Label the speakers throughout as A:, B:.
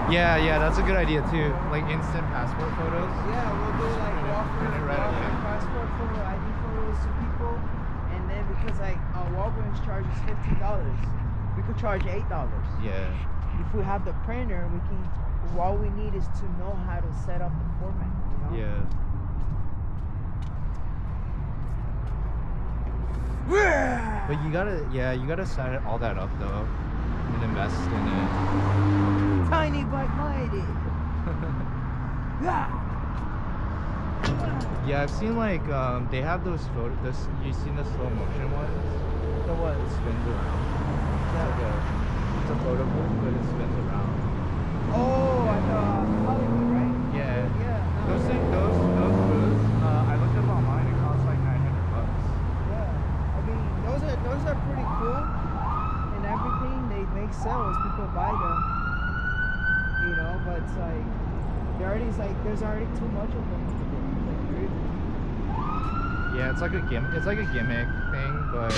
A: Yeah, that's a good idea too. Like instant passport photos.
B: Yeah, we'll do like
A: print it right
B: offering
A: away.
B: passport photo, ID photos to people, and then because like Walgreens charges $15, we could charge $8.
A: Yeah.
B: If we have the printer, we can. All we need is to know how to set up the format. You know.
A: Yeah. But you gotta set all that up though, and invest in it.
B: Tiny but mighty.
A: Yeah, I've seen like they have those photos. You seen the slow motion ones?
B: The what?
A: It spins around. It's a photo booth, but it spins around.
B: Oh, at Hollywood, right?
A: Yeah.
B: Yeah.
A: Those booths. I looked up online. It costs like $900.
B: Yeah. I mean, those are pretty cool, and everything. They make sales. People buy them. You know, but it's like there's already too much of them.
A: Yeah, it's like a gimmick thing, but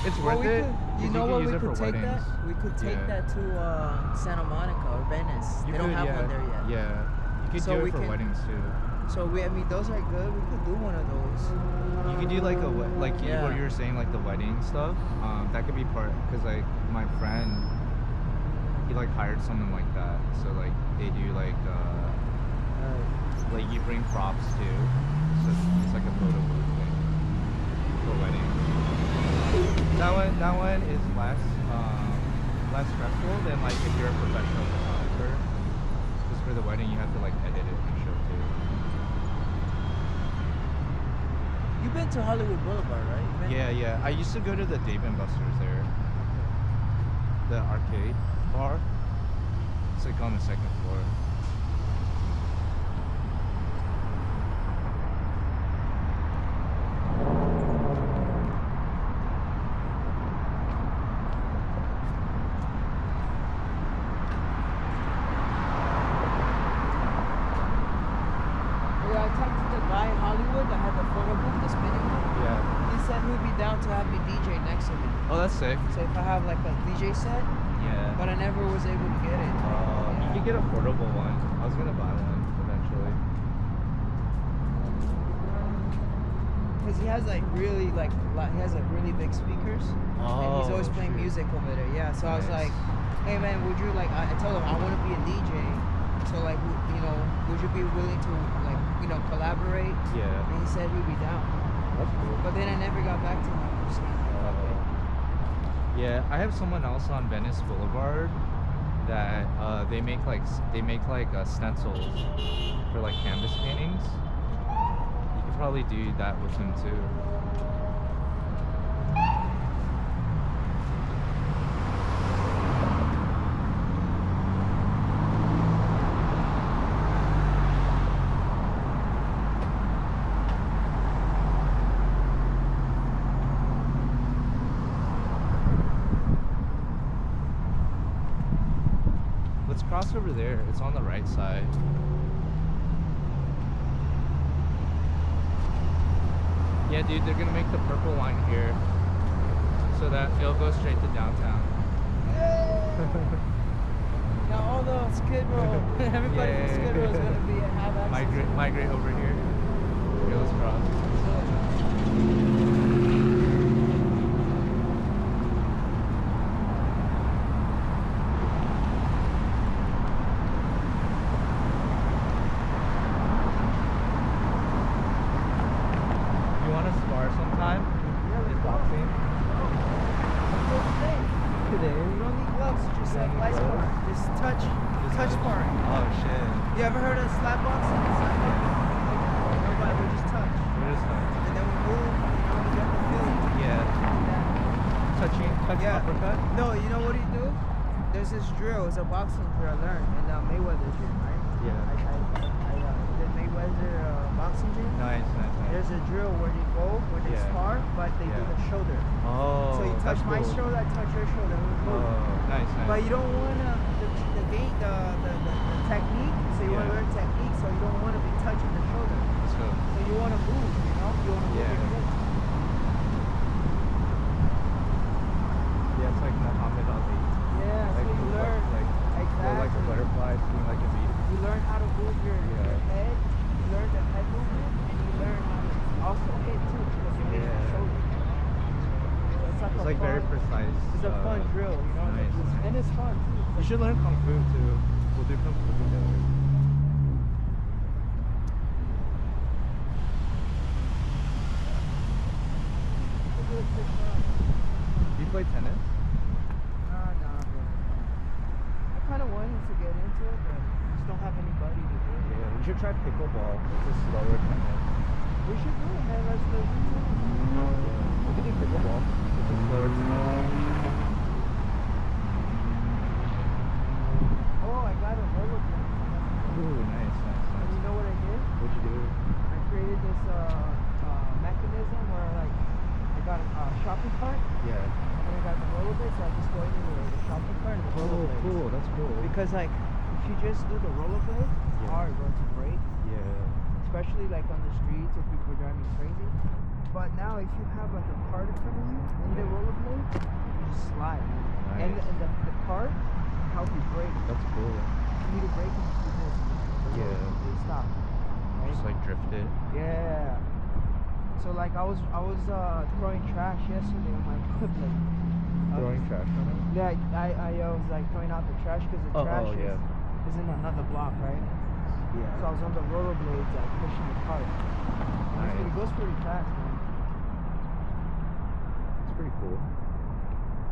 A: it's worth it.
B: You know what we could take
A: weddings.
B: that? We could take that to Santa Monica or Venice. They don't have one there yet.
A: Yeah, you could do it for weddings too.
B: So I mean, those are good. We could do one of those.
A: You could do like what you were saying, like the wedding stuff. That could be part because like my friend, he like hired someone like that. So like they do like you bring props too. So it's like a photo booth thing for weddings. That one is less stressful than like if you're a professional photographer. Because for the wedding you have to like edit it and show too.
B: You've been to Hollywood Boulevard, right?
A: Yeah. I used to go to the Dave & Buster's there. The arcade bar. It's like on the second floor.
B: Yeah, I talked to the guy in Hollywood that had the photo booth, the spinning one.
A: Yeah.
B: He said he'd be down to have me DJ next to me.
A: Oh, that's sick.
B: So if I have like a DJ set,
A: Yeah.
B: but I never was able to get it.
A: You could get a portable one. I was gonna buy one eventually.
B: Because he has like really he has like really big speakers, and he's always playing music over there. Yeah, so I was like, hey man, would you like? I told him I want to be a DJ, so like would you be willing to like collaborate?
A: Yeah.
B: And he said he'd be down.
A: That's cool.
B: But then I never got back to him.
A: Yeah, I have someone else on Venice Boulevard that they make stencils for like canvas paintings. You could probably do that with him too. Let's cross over there. It's on the right side. Yeah, dude, they're gonna make the purple line here so that it'll go straight to downtown.
B: Now all the Skid Row, everybody from Skid Row is gonna be have access.
A: Migrate over here. Okay, let's cross. Sometime?
B: Yeah,
A: in boxing.
B: Today. You don't need gloves, just like light sparring. Just touch sparring.
A: Oh shit.
B: You ever heard of slap boxing? Nobody, we just touch. And then we move, we get the feeling.
A: Yeah. Touching uppercut?
B: No, you know what you do? There's this drill, it's a boxing drill I learned in Mayweather's gym, right?
A: Yeah.
B: I did Mayweather boxing gym.
A: Nice.
B: There's a drill where you go, where they spar, but they do the shoulder.
A: Oh.
B: So you touch my shoulder, I touch your shoulder.
A: Nice.
B: But you don't want to the technique. So you want to learn technique. So you don't want to be touching the shoulder. So you want to move. You want to move your hips.
A: Yeah, it's like Muhammad Ali.
B: Yeah, that's what you learn.
A: Like a butterfly.
B: You learn how to move your head. You learn the head movement, and you learn how to also hit too, because you hit your shoulder. It's
A: like very precise.
B: It's a fun drill, you know.
A: Nice, nice.
B: And it's fun too.
A: You should learn Kung Fu too. We'll do Kung Fu together. Do you play tennis?
B: Nah, bro. I kind of wanted to get into it, but I just don't have anybody to do it.
A: Yeah, we should try pickleball. It's a slower tennis.
B: We should do it, man. Let's do it.
A: We could do pickleball. It's a slower tennis.
B: Oh, I got a rollerblade.
A: Ooh, nice.
B: And you know what I did?
A: What'd you do?
B: I created this mechanism where like I got a shopping cart.
A: Yeah.
B: And I got the rollerblade, so I just go into the shopping cart and the rollerblade.
A: Oh, cool. That's cool.
B: Because like if you just do the rollerblade, it's hard, bro, to break.
A: Yeah.
B: Especially like on the streets if people are driving crazy. But now if you have like a cart in front of you and the rollerblade, you just slide.
A: Nice.
B: And the cart helps you brake.
A: That's cool.
B: You need to brake and just do this.
A: Yeah.
B: They stop. Right?
A: Just like drift it.
B: Yeah. So like I was throwing trash yesterday on my rollerblade.
A: Throwing trash on it?
B: Yeah, I was like throwing out the trash because the trash is in another block, right?
A: Yeah.
B: So I was on the rollerblades like pushing the cart.
A: Nice.
B: It goes pretty fast, man.
A: It's pretty cool.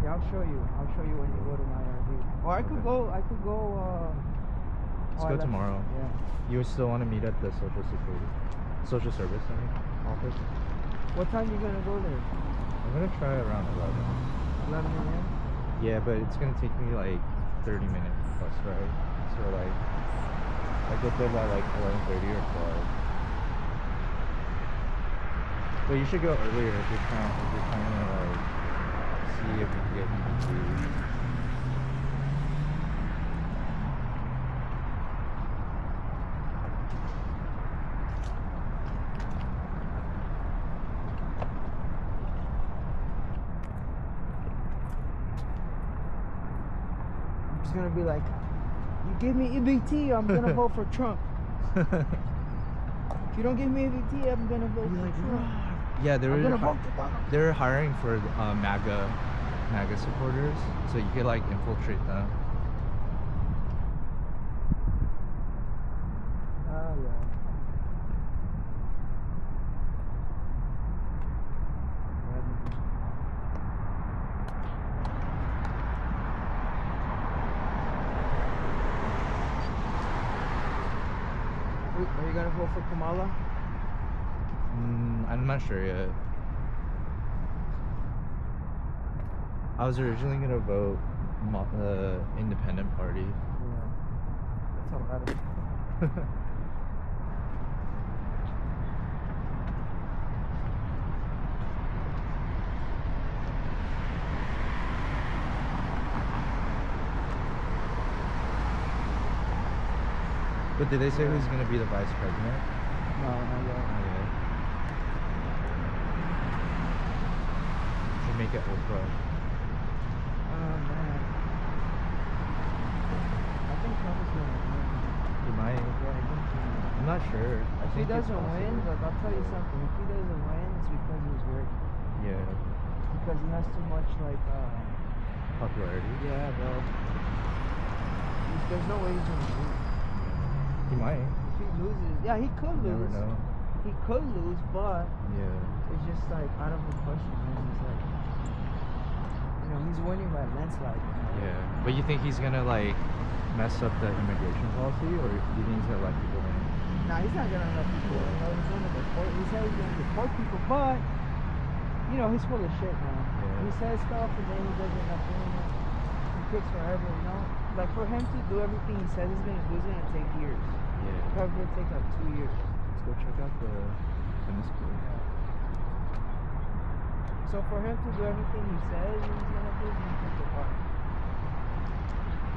B: Yeah, I'll show you. I'll show you when you go to my RV. Or I could go.
A: Let's go tomorrow.
B: Yeah.
A: You still want to meet at the social service office?
B: What time you gonna go there?
A: I'm gonna try around 11.
B: 11 a.m.
A: Yeah, but it's gonna take me like 30 minutes bus ride. So like, I get there by like 11:30 or 12. But you should go earlier if you're trying to like see if you can get EBT.
B: I'm just gonna be like, you give me EBT, I'm gonna vote for Trump. If you don't give me EBT, I'm gonna vote for Trump.
A: Yeah,
B: They
A: were hiring for MAGA supporters, so you could like infiltrate them.
B: Oh yeah. Are you gonna vote for Kamala?
A: I'm not sure yet. I was originally gonna vote Independent Party.
B: Yeah. That's all right.
A: But did they say who's gonna be the vice president?
B: No, not yet.
A: Not yet. Should make it Ucla.
B: Oh man. I think Trump is gonna win.
A: He might.
B: Yeah, I think he might.
A: I'm not sure.
B: If he doesn't win, look, I'll tell you something. If he doesn't win, it's because he's rigged.
A: Yeah.
B: Because he has too much like
A: Popularity.
B: yeah, bro. There's no way he's gonna lose.
A: He might.
B: If he loses, yeah, he could
A: You
B: lose.
A: never know.
B: He could lose, but
A: Yeah.
B: it's just like out of the question, man. He's like, you know, he's winning by a landslide. You know?
A: Yeah. But you think he's gonna like mess up the immigration policy, or do you think he's gonna let people in?
B: Nah, he's not gonna let people. You know, he's gonna deport. He said he's gonna deport people, but you know, he's full of shit, man.
A: Yeah.
B: He says stuff and then he doesn't end up doing it. He takes forever, you know. Like for him to do everything he says he's gonna do, it's gonna take years.
A: Yeah.
B: Probably gonna take like 2 years.
A: Let's go check out the tennis court.
B: So for him to do everything he says he's gonna do, he's gonna take the part.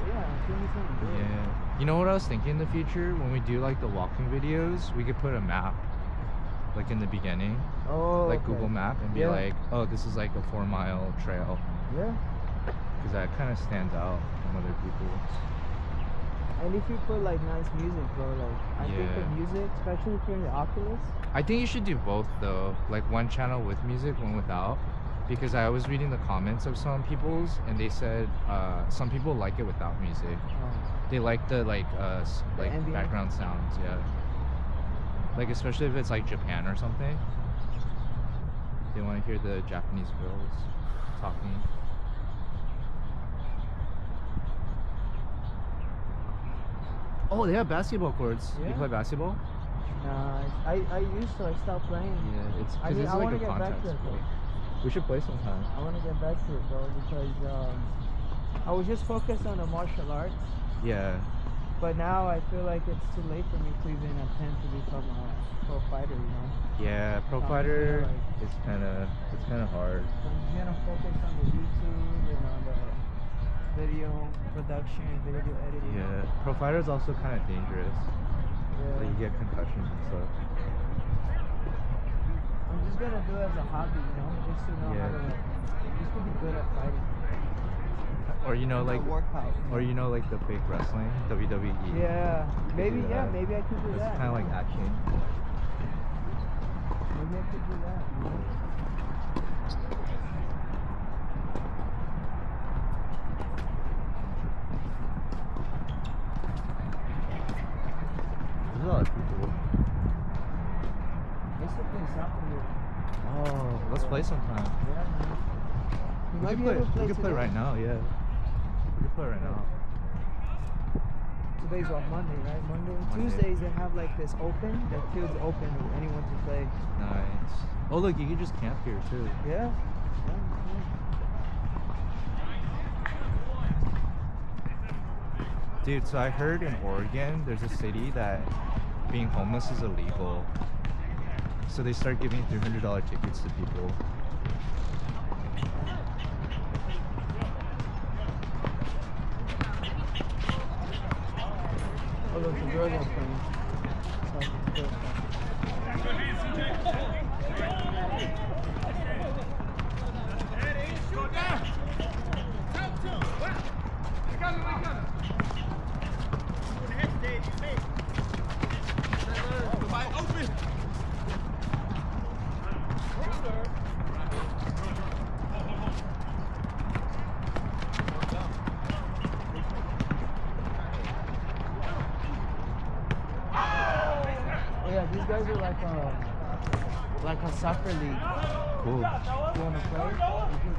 B: Yeah, I think he's gonna do it.
A: Yeah. You know what I was thinking in the future? When we do like the walking videos, we could put a map like in the beginning.
B: Oh,
A: Like
B: okay.
A: Google Map and be
B: Yeah.
A: like, oh, this is like a 4-mile trail.
B: Yeah.
A: Because that kind of stands out from other people.
B: And if you put like nice music, bro, like I think the
A: Yeah.
B: music, especially if you're in the Oculus.
A: I think you should do both though, like one channel with music, one without. Because I was reading the comments of some people's, and they said some people like it without music. They like the like
B: ambient?
A: background sounds, yeah. Like especially if it's like Japan or something. They want to hear the Japanese girls talking. Oh, they have basketball courts. You
B: Yeah.
A: play basketball?
B: Nah, I used to. I stopped playing.
A: Yeah, it's
B: I
A: because
B: mean,
A: it's
B: I
A: like
B: wanna
A: a
B: get back
A: contact
B: to it,
A: sport.
B: though.
A: We should play sometime.
B: I want to get back to it, bro, because I was just focused on the martial arts.
A: Yeah.
B: But now I feel like it's too late for me to even attempt to become a pro fighter, you know?
A: Yeah, pro
B: So I'm just
A: fighter
B: gonna, like,
A: is kind of hard.
B: So I'm just gonna focus on the YouTube and on the video production, video editing.
A: Yeah, pro fighter is also kind of dangerous. Like you
B: Yeah.
A: get concussions and stuff.
B: I'm just gonna do it as a hobby, you know? Just to know how to,
A: Yeah.
B: like, just to be good at fighting.
A: Or you know,
B: And
A: like,
B: a workout.
A: or you know, like the fake wrestling, WWE.
B: Yeah.
A: You could
B: Maybe,
A: do
B: yeah,
A: that.
B: maybe I could do
A: It's
B: that.
A: kind of like
B: yeah.
A: acting.
B: Maybe I could do that, you know?
A: There's a lot of people.
B: I used to play soccer here.
A: Oh, let's play sometime.
B: Yeah, man.
A: We
B: might
A: could
B: be
A: play.
B: able to
A: We could play
B: today.
A: right now. Yeah. We could play right now.
B: Today's what, Monday, right? Monday.
A: Monday.
B: Tuesdays they have like this open, the field's open for anyone to play.
A: Nice. Oh look, you can just camp here too.
B: Yeah.
A: Dude, so I heard in Oregon there's a city that being homeless is illegal. So they start giving $300 tickets to people.
B: Oh, look, the girls are playing. Yeah, these guys are like a soccer league.
A: Cool.
B: You wanna play?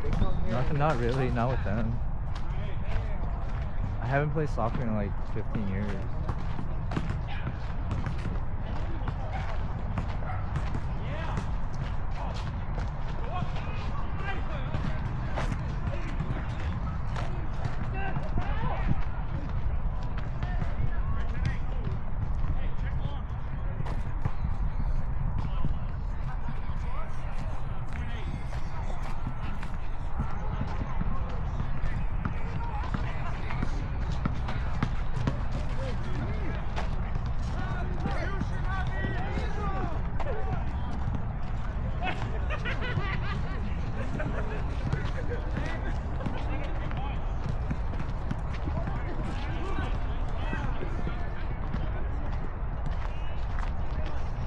B: They come here.
A: Not really, not with them. I haven't played soccer in like 15 years.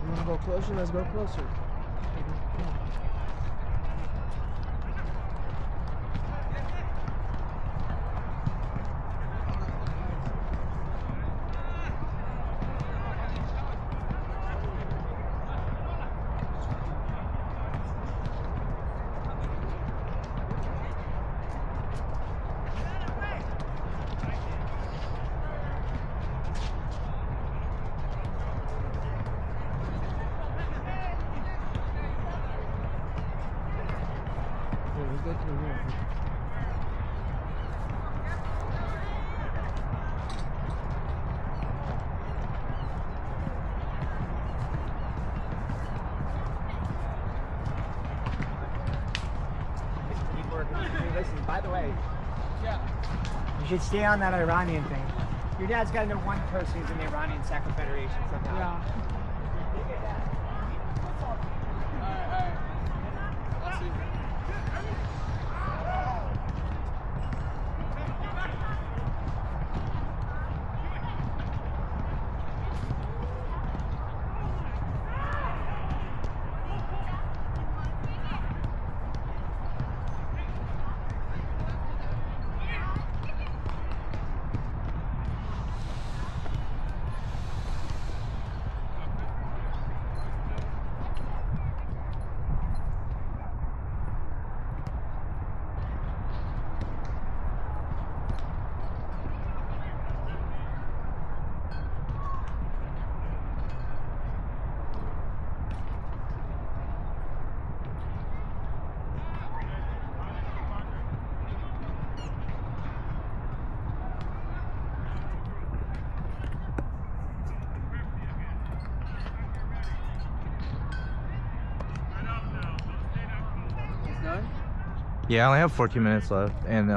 B: You wanna go closer? Let's go closer. Yeah, let's go through here.
C: Keep working. Hey, listen, by the way, you should stay on that Iranian thing. Your dad's got to know one person who's in the Iranian Soccer Federation somehow.
B: Yeah.
A: Yeah, I only have 14 minutes left, and